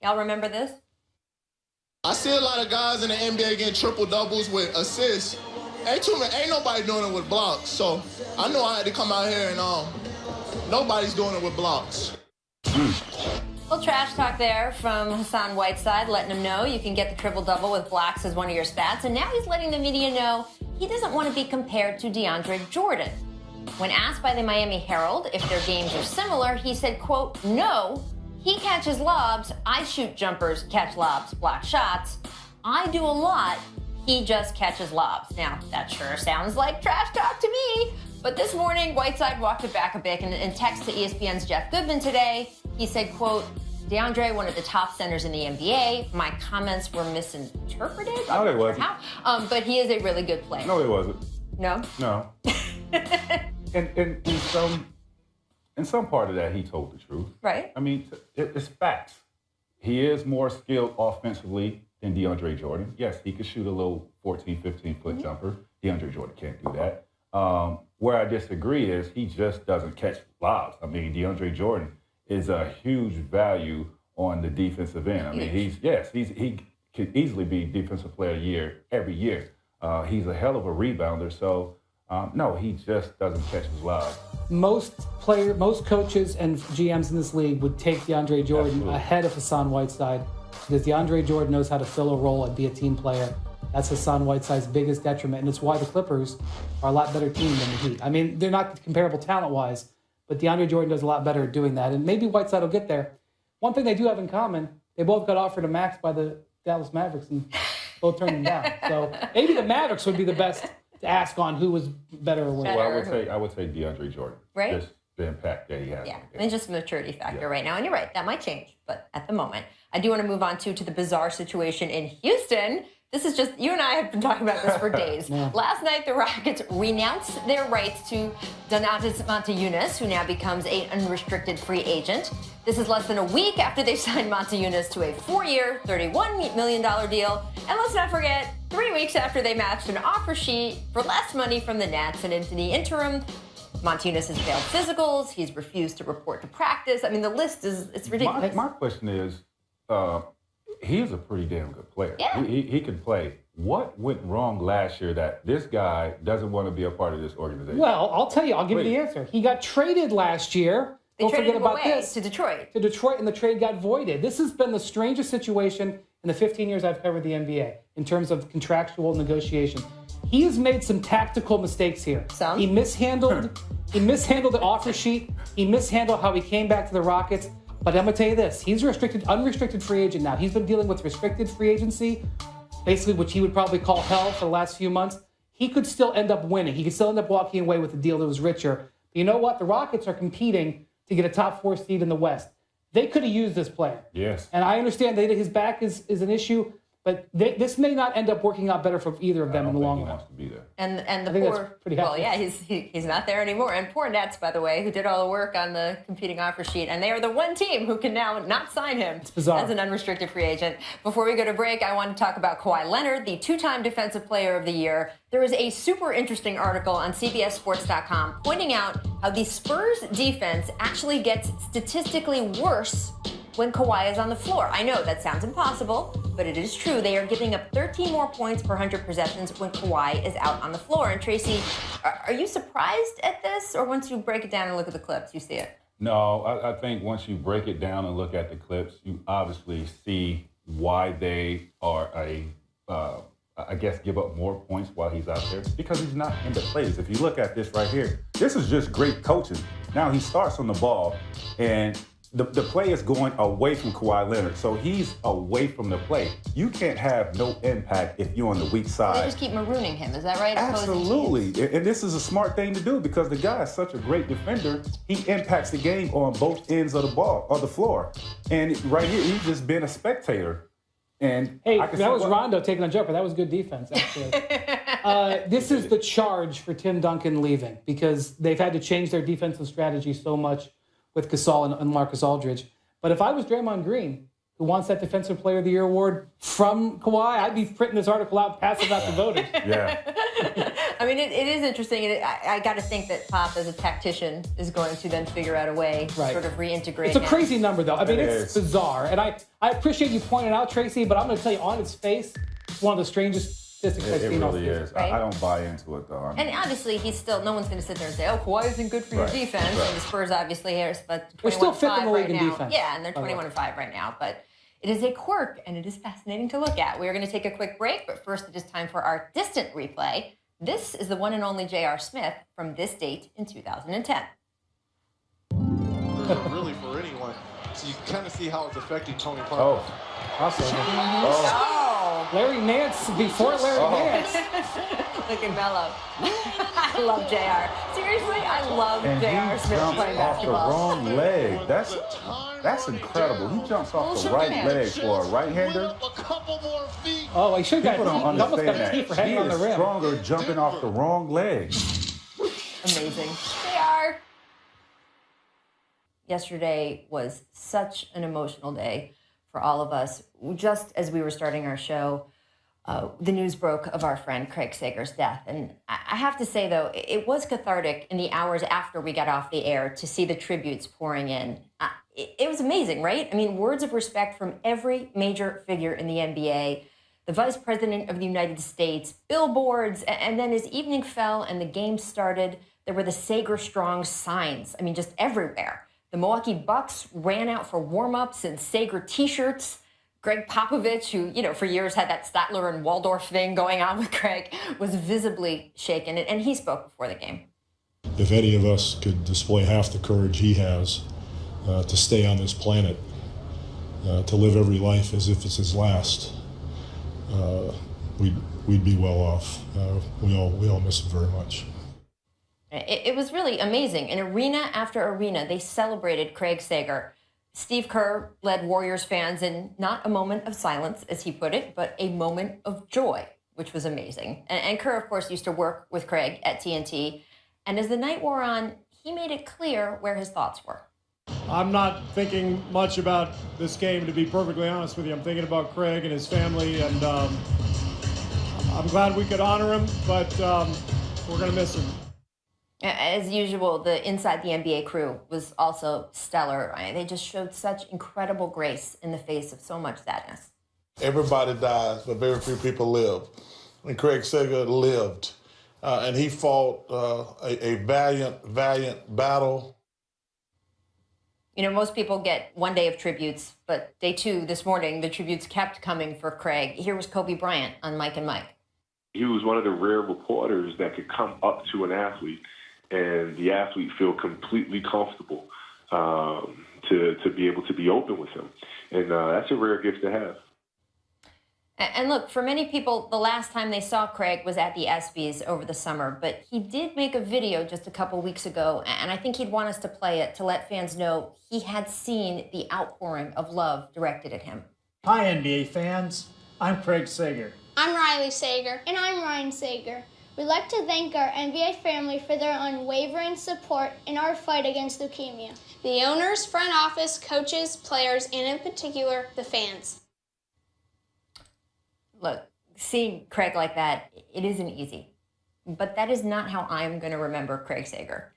Y'all remember this? I see a lot of guys in the NBA getting triple doubles with assists. Ain't nobody doing it with blocks. So I know I had to come out here and nobody's doing it with blocks. Well, trash talk there from Hassan Whiteside, letting him know you can get the triple-double with blocks as one of your stats. And now he's letting the media know he doesn't want to be compared to DeAndre Jordan. When asked by the Miami Herald if their games are similar, he said, quote, "No, he catches lobs, I shoot jumpers, catch lobs, block shots. I do a lot, he just catches lobs." Now, that sure sounds like trash talk to me. But this morning, Whiteside walked it back a bit. In text to ESPN's Jeff Goodman today, he said, quote, "DeAndre, one of the top centers in the NBA. My comments were misinterpreted." No, they wasn't. How. But he is a really good player. No, it wasn't. No? No. And in some part of that, he told the truth. Right. I mean, it's facts. He is more skilled offensively than DeAndre Jordan. Yes, he could shoot a little 14, 15-foot jumper. DeAndre Jordan can't do that. Where I disagree is he just doesn't catch lobs. I mean, DeAndre Jordan is a huge value on the defensive end. I mean, he could easily be Defensive Player of the Year every year. He's a hell of a rebounder. So, no, he just doesn't catch his lobs. Most coaches and GMs in this league would take DeAndre Jordan ahead of Hassan Whiteside because DeAndre Jordan knows how to fill a role and be a team player. That's Hassan Whiteside's biggest detriment, and it's why the Clippers are a lot better team than the Heat. I mean, they're not comparable talent-wise, but DeAndre Jordan does a lot better at doing that, and maybe Whiteside will get there. One thing they do have in common, they both got offered a max by the Dallas Mavericks and both turned them down. So maybe the Mavericks would be the best to ask on who was better or worse. Well, I would say DeAndre Jordan. Right? Just the impact that he has. Yeah, and just maturity factor right now. And you're right, that might change. But at the moment, I do want to move on to the bizarre situation in Houston. This is just, you and I have been talking about this for days. Yeah. Last night, the Rockets renounced their rights to Donatas Montejunas, who now becomes an unrestricted free agent. This is less than a week after they signed Montejunas to a 4-year, $31 million deal. And let's not forget, 3 weeks after they matched an offer sheet for less money from the Nets. And into the interim, Montejunas has failed physicals. He's refused to report to practice. I mean, the list it's ridiculous. My question is, he's a pretty damn good player. Yeah. He can play. What went wrong last year that this guy doesn't want to be a part of this organization? Well, I'll tell you. I'll give you the answer. He got traded last year. They traded him away to Detroit. To Detroit, and the trade got voided. This has been the strangest situation in the 15 years I've covered the NBA in terms of contractual negotiation. He has made some tactical mistakes here. Some? He mishandled the offer sheet. He mishandled how he came back to the Rockets. But I'm going to tell you this. He's a unrestricted free agent now. He's been dealing with restricted free agency, basically which he would probably call hell for the last few months. He could still end up winning. He could still end up walking away with a deal that was richer. But you know what? The Rockets are competing to get a top 4 seed in the West. They could have used this player. Yes. And I understand that his back is an issue, but this may not end up working out better for either of them in the long run. He wants to be there. And the I think poor, that's pretty well, obvious. yeah, he's not there anymore. And poor Nets, by the way, who did all the work on the competing offer sheet, and they are the one team who can now not sign him as an unrestricted free agent. Before we go to break, I want to talk about Kawhi Leonard, the 2-time Defensive Player of the Year. There is a super interesting article on CBSSports.com pointing out how the Spurs defense actually gets statistically worse when Kawhi is on the floor. I know that sounds impossible, but it is true. They are giving up 13 more points per 100 possessions when Kawhi is out on the floor. And Tracy, are you surprised at this? Or once you break it down and look at the clips, you see it? No, I think once you break it down and look at the clips, you obviously see why they are give up more points while he's out there, because he's not in the plays. If you look at this right here, this is just great coaching. Now he starts on the ball, and the play is going away from Kawhi Leonard, so he's away from the play. You can't have no impact if you're on the weak side. They just keep marooning him, is that right? Absolutely, and this is a smart thing to do because the guy is such a great defender. He impacts the game on both ends of the ball, or the floor. And right here, he's just been a spectator. And hey, that was Rondo taking on Jumper. That was good defense, actually. This is the charge for Tim Duncan leaving because they've had to change their defensive strategy so much with Gasol and Marcus Aldridge. But if I was Draymond Green, who wants that Defensive Player of the Year award from Kawhi, I'd be printing this article out, passing it out to voters. Yeah. I mean, it is interesting. I got to think that Pop, as a tactician, is going to then figure out a way to sort of reintegrate. It's a crazy number, though. I mean, it's bizarre. And I appreciate you pointing out, Tracy, but I'm going to tell you, on its face, it's one of the strangest statistics I've seen. It really is. Right? I don't buy into it, though. And obviously, no one's going to sit there and say, oh, Kawhi isn't good for your defense. Right. And the Spurs obviously are 21-5 We're still fifth in the league right in now. defense. Yeah, and they're 21-5 right now. But it is a quirk, and it is fascinating to look at. We are going to take a quick break, but first it is time for our distant replay. This is the one and only J.R. Smith from this date in 2010. Really for anyone. So you kind of see how it's affecting Tony Parker. Oh. Awesome. Oh. Larry Nance before Larry Nance. Look at Melo. I love JR. Seriously, I love JR Smith playing off the basketball. wrong leg. That's incredible. He jumps off the right leg for a right-hander. Oh, he should have People don't he almost got understand a tee that. for He hanging on the is rim. stronger jumping off the wrong leg. Amazing. JR. Yesterday was such an emotional day for all of us. Just as we were starting our show, the news broke of our friend Craig Sager's death. And I have to say, though, it was cathartic in the hours after we got off the air to see the tributes pouring in. It was amazing, right? I mean, words of respect from every major figure in the NBA, the Vice President of the United States, billboards, and then as evening fell and the game started, there were the Sager Strong signs. I mean, just everywhere. The Milwaukee Bucks ran out for warm-ups and Sager T-shirts. Greg Popovich, who, for years had that Statler and Waldorf thing going on with Craig, was visibly shaken, and he spoke before the game. If any of us could display half the courage he has to stay on this planet, to live every life as if it's his last, we'd be well off. We all miss him very much. It was really amazing. In arena after arena, they celebrated Craig Sager. Steve Kerr led Warriors fans in not a moment of silence, as he put it, but a moment of joy, which was amazing. And Kerr, of course, used to work with Craig at TNT. And as the night wore on, he made it clear where his thoughts were. I'm not thinking much about this game, to be perfectly honest with you. I'm thinking about Craig and his family, and I'm glad we could honor him, but we're going to miss him. As usual, the Inside the NBA crew was also stellar. They just showed such incredible grace in the face of so much sadness. Everybody dies, but very few people live. And Craig Sager lived, and he fought a valiant battle. Most people get one day of tributes, but day two, this morning, the tributes kept coming for Craig. Here was Kobe Bryant on Mike and Mike. He was one of the rare reporters that could come up to an athlete and the athlete feel completely comfortable to be able to be open with him. And that's a rare gift to have. And look, for many people, the last time they saw Craig was at the ESPYs over the summer, but he did make a video just a couple weeks ago, and I think he'd want us to play it to let fans know he had seen the outpouring of love directed at him. Hi, NBA fans. I'm Craig Sager. I'm Riley Sager. And I'm Ryan Sager. We'd like to thank our NBA family for their unwavering support in our fight against leukemia. The owners, front office, coaches, players, and in particular, the fans. Look, seeing Craig like that, it isn't easy. But that is not how I'm going to remember Craig Sager.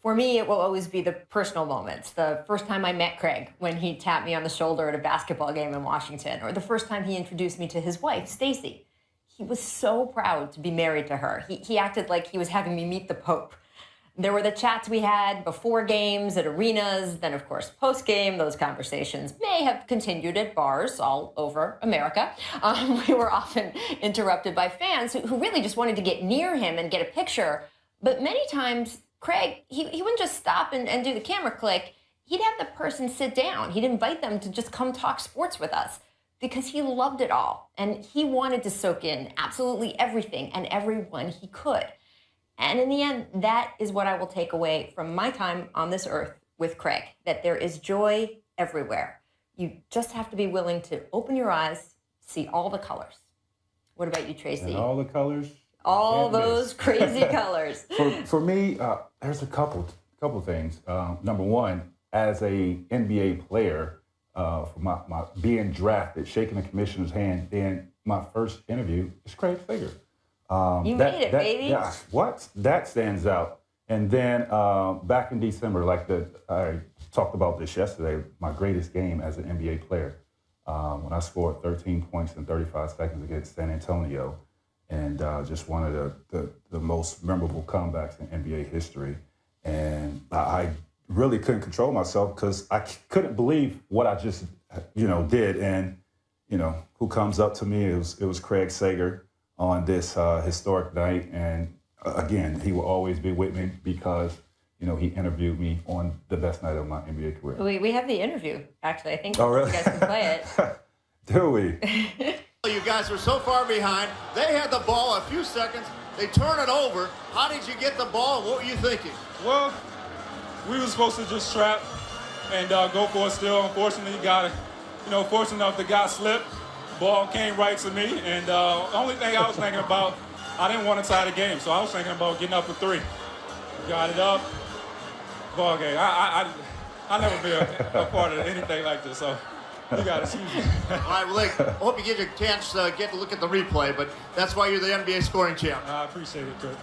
For me, it will always be the personal moments. The first time I met Craig, when he tapped me on the shoulder at a basketball game in Washington, or the first time he introduced me to his wife, Stacy. He was so proud to be married to her. He acted like he was having me meet the Pope. There were the chats we had before games at arenas, then, of course, post-game. Those conversations may have continued at bars all over America. We were often interrupted by fans who really just wanted to get near him and get a picture. But many times, Craig, he wouldn't just stop and do the camera click. He'd have the person sit down. He'd invite them to just come talk sports with us because he loved it all. And he wanted to soak in absolutely everything and everyone he could. And in the end, that is what I will take away from my time on this earth with Craig, that there is joy everywhere. You just have to be willing to open your eyes, see all the colors. What about you, Tracy? And all the colors? All those crazy colors. For me, there's a couple things. Number one, as a NBA player, for my being drafted, shaking the commissioner's hand, then my first interview is Craig Sager. You made it, baby. Yeah, what? That stands out. And then back in December, I talked about this yesterday, my greatest game as an NBA player, when I scored 13 points in 35 seconds against San Antonio, and just one of the most memorable comebacks in NBA history. And I really couldn't control myself because I couldn't believe what I just, did. And, who comes up to me, it was Craig Sager on this historic night. And again, he will always be with me because, he interviewed me on the best night of my NBA career. We have the interview, actually. I think Oh, really? you guys can play it. Do we? You guys were so far behind. They had the ball a few seconds. They turn it over. How did you get the ball? What were you thinking? Well, we were supposed to just trap and go for a steal. Unfortunately, fortunate enough the guy slipped. Ball came right to me. And the only thing I was thinking about, I didn't want to tie the game. So I was thinking about getting up a 3. Got it up. Ball game. I never been a part of anything like this. So you got to excuse me. All right, well, I hope you get a chance to get to look at the replay, but that's why you're the NBA scoring champ. I appreciate it, Kurt.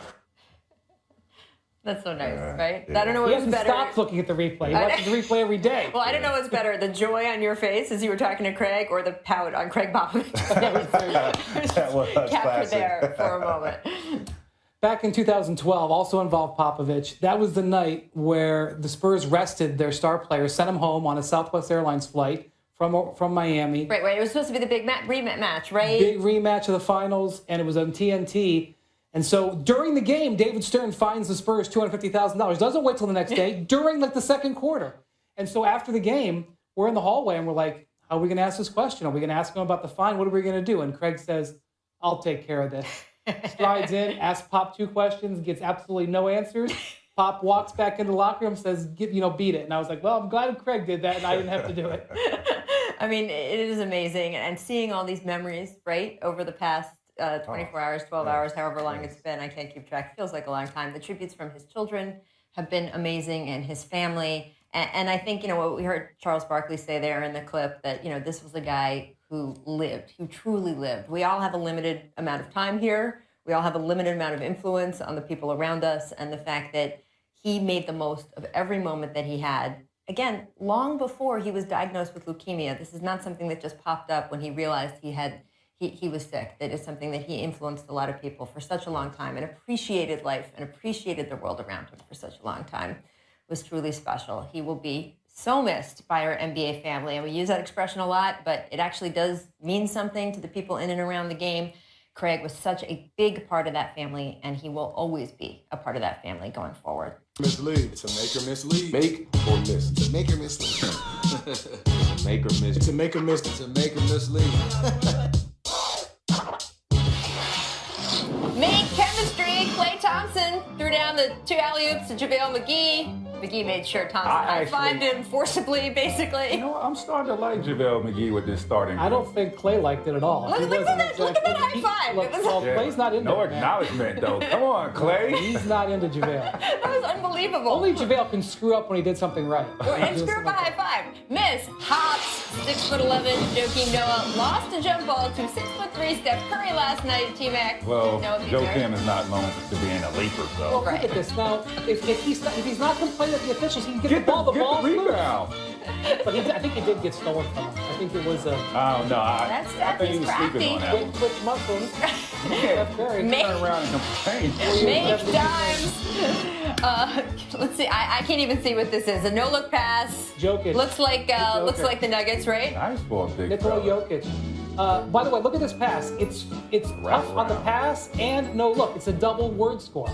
That's so nice, right? Yeah. I don't know He what's hasn't better. stopped looking at the replay. He watches the replay every day. Well, I don't know what's better, the joy on your face as you were talking to Craig or the pout on Craig Popovich. That was Captured classic. there for a moment. Back in 2012, also involved Popovich. That was the night where the Spurs rested their star players, sent him home on a Southwest Airlines flight from Miami. Right. It was supposed to be the big rematch, right? Big rematch of the finals, and it was on TNT. And so during the game, David Stern fines the Spurs $250,000. Doesn't wait till the next day, during the second quarter. And so after the game, we're in the hallway and we're like, how are we going to ask this question? Are we going to ask him about the fine? What are we going to do? And Craig says, I'll take care of this. Strides in, asks Pop 2 questions, gets absolutely no answers. Pop walks back into the locker room, says, beat it. And I was like, well, I'm glad Craig did that and I didn't have to do it. I mean, it is amazing. And seeing all these memories, right, over the past 24 hours, 12 hours, however long it's been, I can't keep track. It feels like a long time. The tributes from his children have been amazing, and his family. And I think, what we heard Charles Barkley say there in the clip, that, this was a guy who lived, who truly lived. We all have a limited amount of time here. We all have a limited amount of influence on the people around us. And the fact that he made the most of every moment that he had, again, long before he was diagnosed with leukemia. This is not something that just popped up when he realized he was sick. That is something that he influenced a lot of people for such a long time and appreciated life and appreciated the world around him for such a long time. It was truly special. He will be so missed by our NBA family. And we use that expression a lot, but it actually does mean something to the people in and around the game. Craig was such a big part of that family, and he will always be a part of that family going forward. Mislead. It's a make or mislead. Make or miss. It's a make or mislead. It's a make or miss. It's a make or miss. It's a make or mislead. Make chemistry. Klay Thompson threw down the 2 alley-oops to JaVale McGee. McGee made sure Thompson high-fived him forcibly, basically. I'm starting to like JaVale McGee with this starting group. I don't think Klay liked it at all. Look at that high-five. Klay's not into No it, man. acknowledgement, though. Come on, Klay. He's not into JaVale. That was unbelievable. Only JaVale can screw up when he did something right. And screw up a high-five. Miss hops, 6'11", Joakim Noah lost a jump ball to 6'3" Steph Curry last night. T-Mac. Well, Joakim Joakim is not known for being a leaper, so. Well, look at this. Now, if he's not complaining at the officials, he can get the ball. The ball's rebound. But I think he did get stolen from him. I think it was a... I don't know. I think he was sleeping on that one. Twitch muscles. Yeah, turn around and complain. Make dimes. Let's see. I can't even see what this is. A no-look pass. Jokic. Looks like the Nuggets, right? Nice for a big Nikola fella. Jokic. By the way, look at this pass. It's tough on the pass and no look. It's a double word score.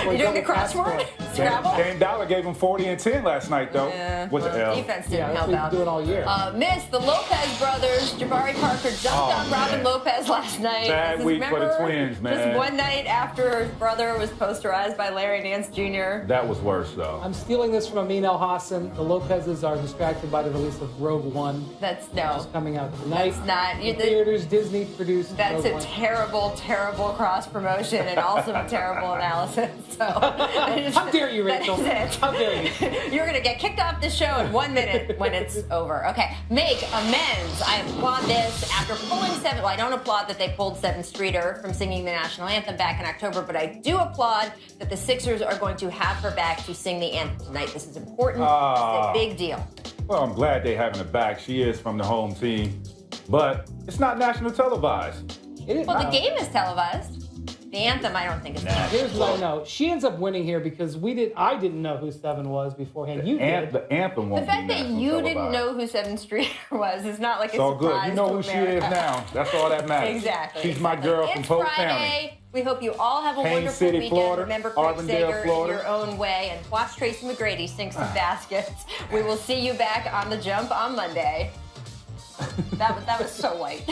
You doing the crossword? Scrabble? Dame Dollar gave him 40 and 10 last night, though. Yeah. With the L. Defense didn't help That's what out. he's doing all year. Miss the Lopez brothers. Jabari Parker jumped on Robin Lopez last night. Bad week for the Twins, man. Just one night after his brother was posterized by Larry Nance Jr. That was worse, though. I'm stealing this from Amin El Hassan. The Lopez's are distracted by the release of Rogue One. That's no. It's coming out tonight. That's not. In theaters, Disney produced. That's Rogue a One. terrible, terrible cross promotion and also a terrible analysis. So How dare dare you, Rachel? That is it. How dare you? You're going to get kicked off the show in 1 minute when it's over. Okay, make amends. I applaud this. After pulling seven, well, I don't applaud that they pulled Seven Streeter from singing the national anthem back in October, but I do applaud that the Sixers are going to have her back to sing the anthem tonight. This is important. It's a big deal. Well, I'm glad they're having her back. She is from the home team, but it's not national televised. Well, the game is televised. The anthem, I don't think is televised. Here's what I know. She ends up winning here because I didn't know who Seven was beforehand. You did. The anthem won't The fact be that national you televised. didn't know who Seven Streeter was is not like a So surprise good. You know to who she America. is now. That's all that matters. Exactly. She's my girl from It's Polk Friday. County. We hope you all have a Haines wonderful City, weekend. Florida. Remember Craig Arvindale, Sager in Florida. your own way, and watch Tracy McGrady sink some baskets. We will see you back on the jump on Monday. That was so white.